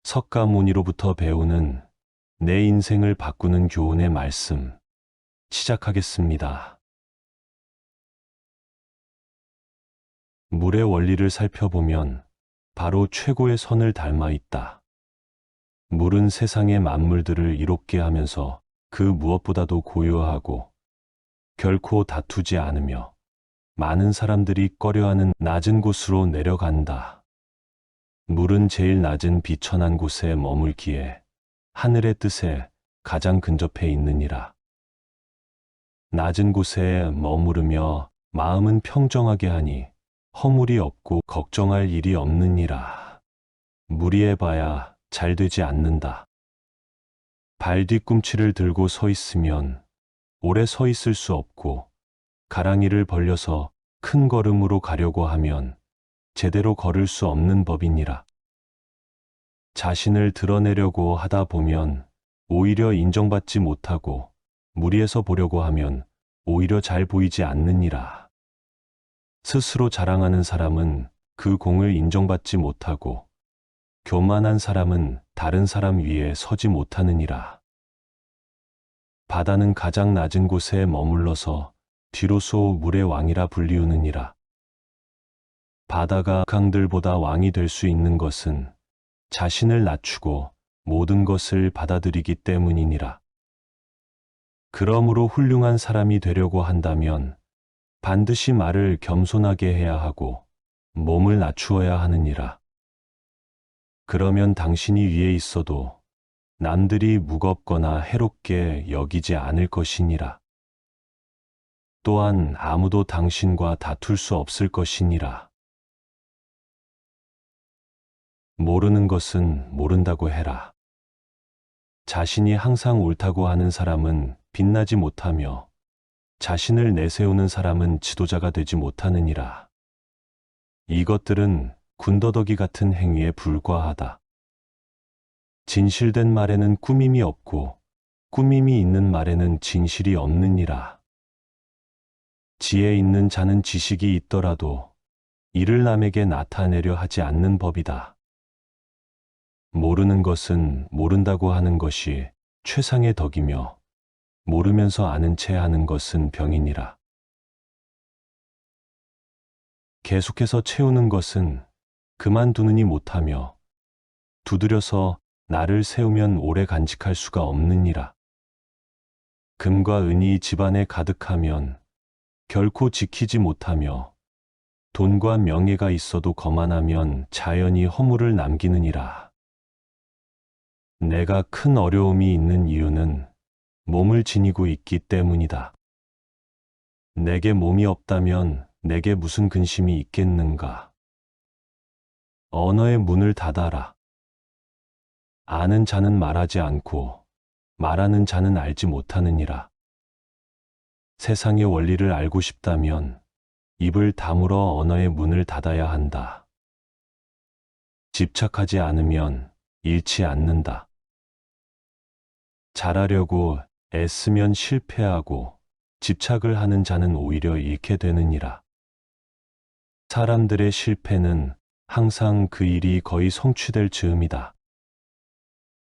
석가모니로부터 배우는 내 인생을 바꾸는 교훈의 말씀 시작하겠습니다. 물의 원리를 살펴보면 바로 최고의 선을 닮아 있다. 물은 세상의 만물들을 이롭게 하면서 그 무엇보다도 고요하고 결코 다투지 않으며 많은 사람들이 꺼려하는 낮은 곳으로 내려간다. 물은 제일 낮은 비천한 곳에 머물기에 하늘의 뜻에 가장 근접해 있느니라. 낮은 곳에 머무르며 마음은 평정하게 하니 허물이 없고 걱정할 일이 없느니라. 무리해봐야 잘 되지 않는다. 발 뒤꿈치를 들고 서 있으면 오래 서 있을 수 없고 가랑이를 벌려서 큰 걸음으로 가려고 하면 제대로 걸을 수 없는 법이니라. 자신을 드러내려고 하다 보면 오히려 인정받지 못하고 무리해서 보려고 하면 오히려 잘 보이지 않느니라. 스스로 자랑하는 사람은 그 공을 인정받지 못하고 교만한 사람은 다른 사람 위에 서지 못하느니라. 바다는 가장 낮은 곳에 머물러서 뒤로소 물의 왕이라 불리우느니라. 바다가 강들보다 왕이 될 수 있는 것은 자신을 낮추고 모든 것을 받아들이기 때문이니라. 그러므로 훌륭한 사람이 되려고 한다면 반드시 말을 겸손하게 해야 하고 몸을 낮추어야 하느니라. 그러면 당신이 위에 있어도 남들이 무겁거나 해롭게 여기지 않을 것이니라. 또한 아무도 당신과 다툴 수 없을 것이니라. 모르는 것은 모른다고 해라. 자신이 항상 옳다고 하는 사람은 빛나지 못하며 자신을 내세우는 사람은 지도자가 되지 못하느니라. 이것들은 군더더기 같은 행위에 불과하다. 진실된 말에는 꾸밈이 없고 꾸밈이 있는 말에는 진실이 없느니라. 지혜 있는 자는 지식이 있더라도 이를 남에게 나타내려 하지 않는 법이다. 모르는 것은 모른다고 하는 것이 최상의 덕이며 모르면서 아는 채 하는 것은 병이니라. 계속해서 채우는 것은 그만두느니 못하며 두드려서 나를 세우면 오래 간직할 수가 없느니라. 금과 은이 집안에 가득하면 결코 지키지 못하며 돈과 명예가 있어도 거만하면 자연히 허물을 남기느니라. 내가 큰 어려움이 있는 이유는 몸을 지니고 있기 때문이다. 내게 몸이 없다면 내게 무슨 근심이 있겠는가? 언어의 문을 닫아라. 아는 자는 말하지 않고 말하는 자는 알지 못하느니라. 세상의 원리를 알고 싶다면 입을 다물어 언어의 문을 닫아야 한다. 집착하지 않으면 잃지 않는다. 잘하려고 애쓰면 실패하고 집착을 하는 자는 오히려 잃게 되느니라. 사람들의 실패는 항상 그 일이 거의 성취될 즈음이다.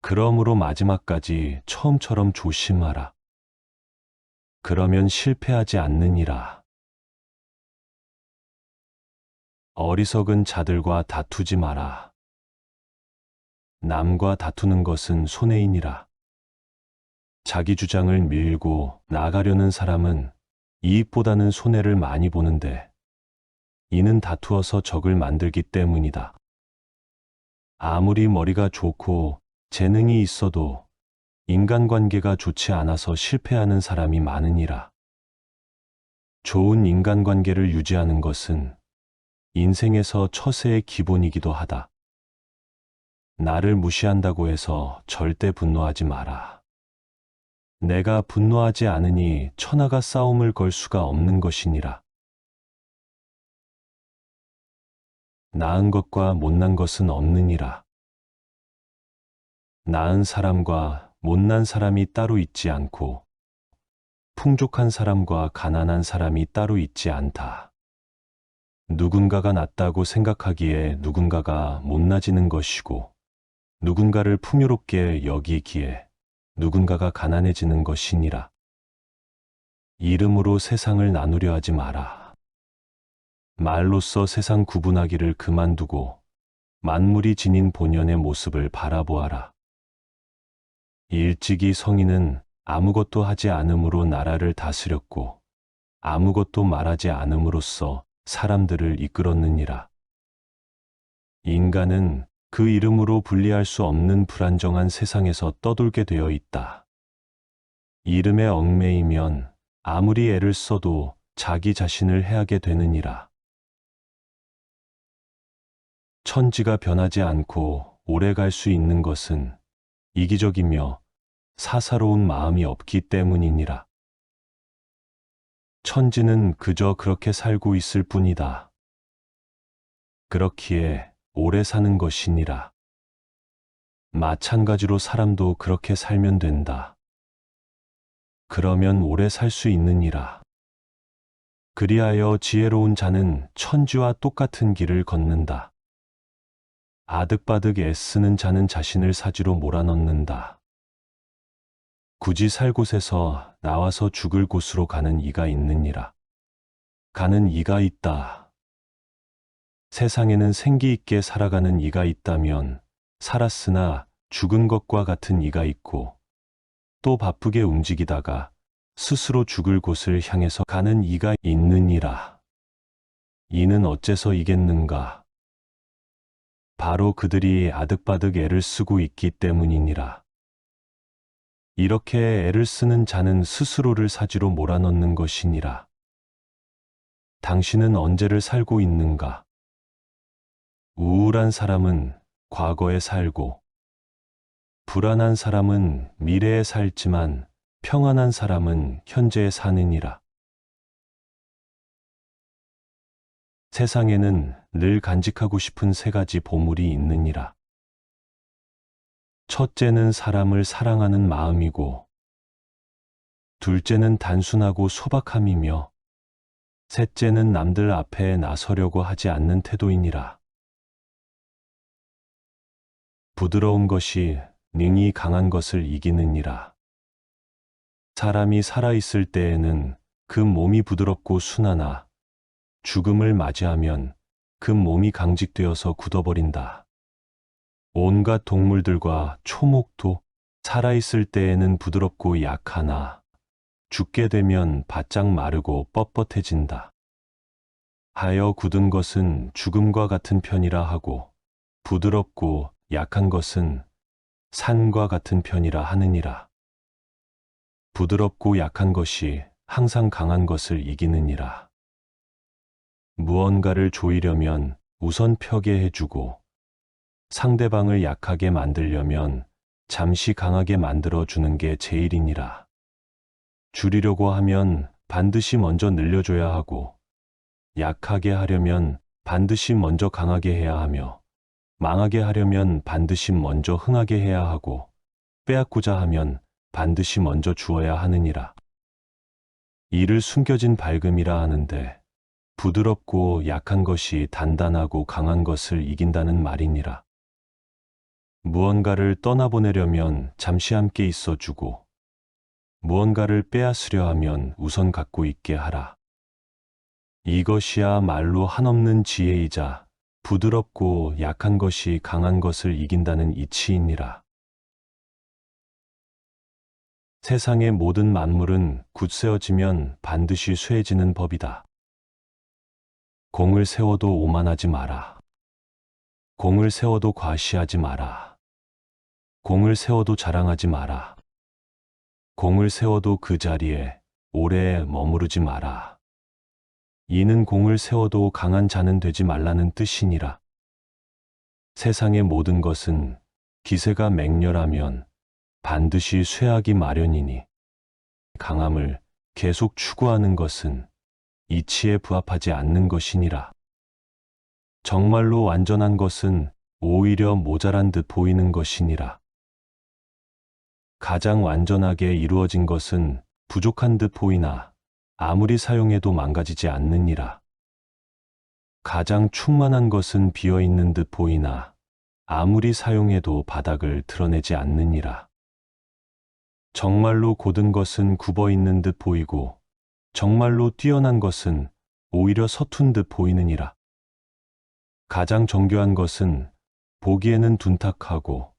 그러므로 마지막까지 처음처럼 조심하라. 그러면 실패하지 않느니라. 어리석은 자들과 다투지 마라. 남과 다투는 것은 손해이니라. 자기 주장을 밀고 나가려는 사람은 이익보다는 손해를 많이 보는데 이는 다투어서 적을 만들기 때문이다. 아무리 머리가 좋고 재능이 있어도 인간관계가 좋지 않아서 실패하는 사람이 많으니라. 좋은 인간관계를 유지하는 것은 인생에서 처세의 기본이기도 하다. 나를 무시한다고 해서 절대 분노하지 마라. 내가 분노하지 않으니 천하가 싸움을 걸 수가 없는 것이니라. 나은 것과 못난 것은 없느니라. 나은 사람과 못난 사람이 따로 있지 않고 풍족한 사람과 가난한 사람이 따로 있지 않다. 누군가가 낫다고 생각하기에 누군가가 못나지는 것이고 누군가를 풍요롭게 여기기에 누군가가 가난해지는 것이니라. 이름으로 세상을 나누려 하지 마라. 말로써 세상 구분하기를 그만두고 만물이 지닌 본연의 모습을 바라보아라. 일찍이 성인은 아무것도 하지 않음으로 나라를 다스렸고 아무것도 말하지 않음으로써 사람들을 이끌었느니라. 인간은 그 이름으로 분리할 수 없는 불안정한 세상에서 떠돌게 되어 있다. 이름에 얽매이면 아무리 애를 써도 자기 자신을 해하게 되느니라. 천지가 변하지 않고 오래 갈 수 있는 것은 이기적이며 사사로운 마음이 없기 때문이니라. 천지는 그저 그렇게 살고 있을 뿐이다. 그렇기에 오래 사는 것이니라. 마찬가지로 사람도 그렇게 살면 된다. 그러면 오래 살 수 있느니라. 그리하여 지혜로운 자는 천지와 똑같은 길을 걷는다. 아득바득 애쓰는 자는 자신을 사지로 몰아넣는다. 굳이 살 곳에서 나와서 죽을 곳으로 가는 이가 있느니라. 가는 이가 있다. 세상에는 생기 있게 살아가는 이가 있다면 살았으나 죽은 것과 같은 이가 있고 또 바쁘게 움직이다가 스스로 죽을 곳을 향해서 가는 이가 있느니라. 이는 어째서 이겠는가? 바로 그들이 아득바득 애를 쓰고 있기 때문이니라. 이렇게 애를 쓰는 자는 스스로를 사지로 몰아넣는 것이니라. 당신은 언제를 살고 있는가? 우울한 사람은 과거에 살고, 불안한 사람은 미래에 살지만 평안한 사람은 현재에 사느니라. 세상에는 늘 간직하고 싶은 세 가지 보물이 있느니라. 첫째는 사람을 사랑하는 마음이고, 둘째는 단순하고 소박함이며, 셋째는 남들 앞에 나서려고 하지 않는 태도이니라. 부드러운 것이 능히 강한 것을 이기느니라. 사람이 살아있을 때에는 그 몸이 부드럽고 순하나 죽음을 맞이하면 그 몸이 강직되어서 굳어버린다. 온갖 동물들과 초목도 살아있을 때에는 부드럽고 약하나 죽게 되면 바짝 마르고 뻣뻣해진다. 하여 굳은 것은 죽음과 같은 편이라 하고 부드럽고 약한 것은 산과 같은 편이라 하느니라. 부드럽고 약한 것이 항상 강한 것을 이기느니라. 무언가를 조이려면 우선 펴게 해주고 상대방을 약하게 만들려면 잠시 강하게 만들어주는 게 제일이니라. 줄이려고 하면 반드시 먼저 늘려줘야 하고 약하게 하려면 반드시 먼저 강하게 해야 하며 망하게 하려면 반드시 먼저 흥하게 해야 하고 빼앗고자 하면 반드시 먼저 주어야 하느니라. 이를 숨겨진 밝음이라 하는데 부드럽고 약한 것이 단단하고 강한 것을 이긴다는 말이니라. 무언가를 떠나보내려면 잠시 함께 있어주고 무언가를 빼앗으려 하면 우선 갖고 있게 하라. 이것이야말로 한없는 지혜이자 부드럽고 약한 것이 강한 것을 이긴다는 이치이니라. 세상의 모든 만물은 굳세어지면 반드시 쇠해지는 법이다. 공을 세워도 오만하지 마라. 공을 세워도 과시하지 마라. 공을 세워도 자랑하지 마라. 공을 세워도 그 자리에 오래 머무르지 마라. 이는 공을 세워도 강한 자는 되지 말라는 뜻이니라. 세상의 모든 것은 기세가 맹렬하면 반드시 쇠하기 마련이니 강함을 계속 추구하는 것은 이치에 부합하지 않는 것이니라. 정말로 완전한 것은 오히려 모자란 듯 보이는 것이니라. 가장 완전하게 이루어진 것은 부족한 듯 보이나 아무리 사용해도 망가지지 않느니라. 가장 충만한 것은 비어있는 듯 보이나 아무리 사용해도 바닥을 드러내지 않느니라. 정말로 고든 것은 굽어 있는 듯 보이고 정말로 뛰어난 것은 오히려 서툰 듯 보이느니라. 가장 정교한 것은 보기에는 둔탁하고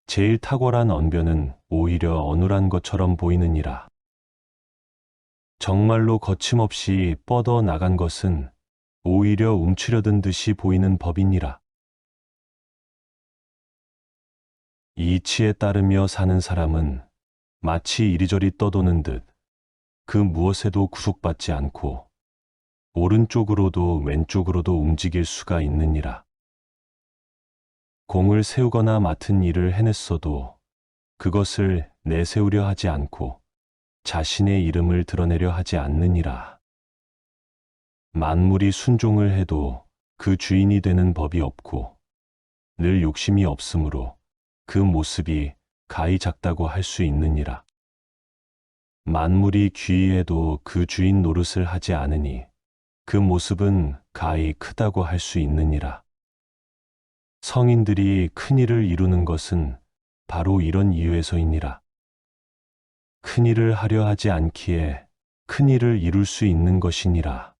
제일 탁월한 언변은 오히려 어눌한 것처럼 보이느니라. 정말로 거침없이 뻗어 나간 것은 오히려 움츠려든 듯이 보이는 법이니라. 이 이치에 따르며 사는 사람은 마치 이리저리 떠도는 듯 그 무엇에도 구속받지 않고 오른쪽으로도 왼쪽으로도 움직일 수가 있느니라. 공을 세우거나 맡은 일을 해냈어도 그것을 내세우려 하지 않고 자신의 이름을 드러내려 하지 않느니라. 만물이 순종을 해도 그 주인이 되는 법이 없고 늘 욕심이 없으므로 그 모습이 가히 작다고 할 수 있느니라. 만물이 귀의해도 그 주인 노릇을 하지 않으니 그 모습은 가히 크다고 할 수 있느니라. 성인들이 큰 일을 이루는 것은 바로 이런 이유에서이니라. 큰 일을 하려 하지 않기에 큰 일을 이룰 수 있는 것이니라.